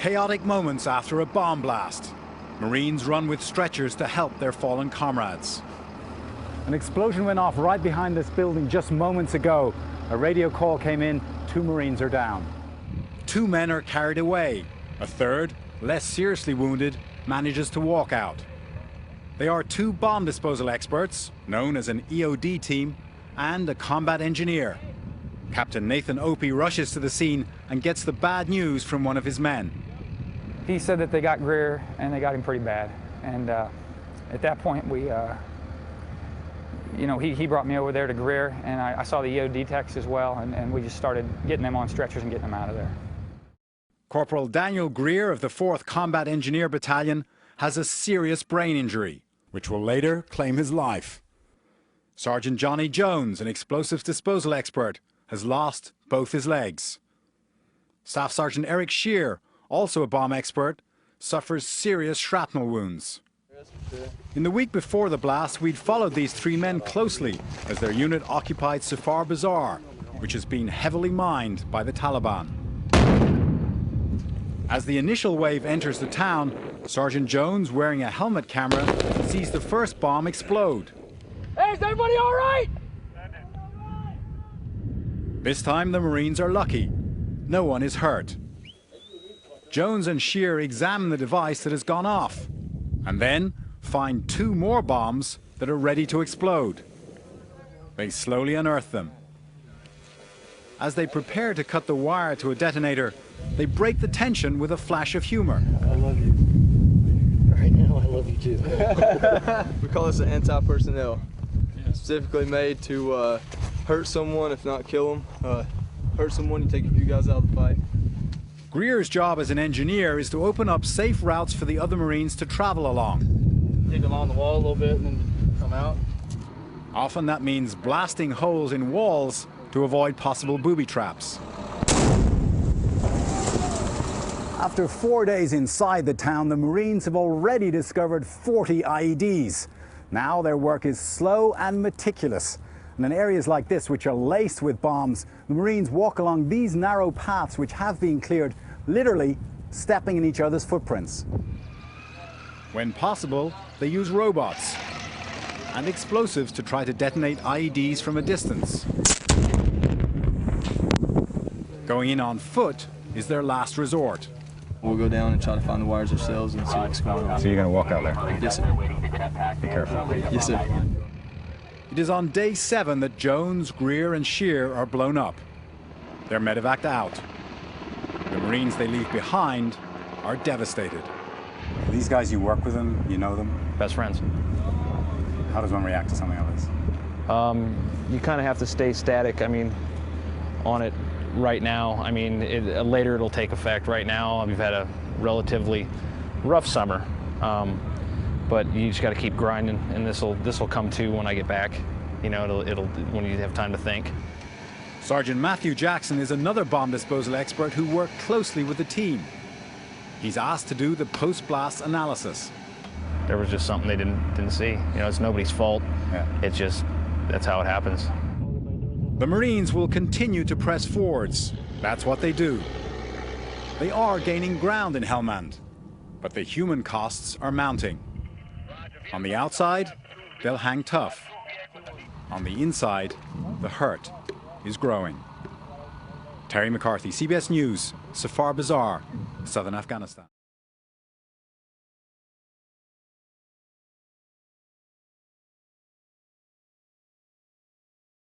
Chaotic moments after a bomb blast. Marines run with stretchers to help their fallen comrades. An explosion went off right behind this building just moments ago. A radio call came in, 2 Marines are down. 2 men are carried away. A third, less seriously wounded, manages to walk out. They are 2 bomb disposal experts, known as an EOD team, and a combat engineer. Captain Nathan Opie rushes to the scene and gets the bad news from one of his men. He said that they got Greer and they got him pretty bad. And at that point, he brought me over there to Greer, and I saw the EOD techs as well, and we just started getting them on stretchers and getting them out of there. Corporal Daniel Greer of the 4th Combat Engineer Battalion has a serious brain injury, which will later claim his life. Sergeant Johnny Jones, an explosives disposal expert, has lost both his legs. Staff Sergeant Eric Shear, also a bomb expert, suffers serious shrapnel wounds. In the week before the blast, we'd followed these 3 men closely as their unit occupied Safar Bazaar, which has been heavily mined by the Taliban. As the initial wave enters the town, Sergeant Jones, wearing a helmet camera, sees the first bomb explode. Hey, is everybody all right? This time the Marines are lucky. No one is hurt. Jones and Shear examine the device that has gone off, and then find 2 more bombs that are ready to explode. They slowly unearth them. As they prepare to cut the wire to a detonator, they break the tension with a flash of humor. I love you. Right now, I love you too. We call this an anti-personnel. Specifically made to hurt someone, if not kill them. Hurt someone, you take a few guys out of the fight. Greer's job as an engineer is to open up safe routes for the other Marines to travel along. Dig along the wall a little bit and then come out. Often that means blasting holes in walls to avoid possible booby traps. After 4 days inside the town, the Marines have already discovered 40 IEDs. Now their work is slow and meticulous. And in areas like this, which are laced with bombs, the Marines walk along these narrow paths which have been cleared, literally stepping in each other's footprints. When possible, they use robots and explosives to try to detonate IEDs from a distance. Going in on foot is their last resort. We'll go down and try to find the wires ourselves and see what's going on. So you're going to walk out there? Yes, sir. Be careful. Yes, sir. It is on day 7 that Jones, Greer and Shear are blown up. They're medevaced out. The Marines they leave behind are devastated. These guys, you work with them, you know them? Best friends. How does one react to something like this? You kind of have to stay static, on it right now. Later it'll take effect. Right now, we've had a relatively rough summer. But you just got to keep grinding, and this will come to when I get back. It'll when you have time to think. Sergeant Matthew Jackson is another bomb disposal expert who worked closely with the team. He's asked to do the post-blast analysis. There was just something they didn't see. It's nobody's fault. Yeah. It's just that's how it happens. The Marines will continue to press forwards. That's what they do. They are gaining ground in Helmand, but the human costs are mounting. On the outside, they'll hang tough. On the inside, the hurt is growing. Terry McCarthy, CBS News, Safar Bazaar, southern Afghanistan.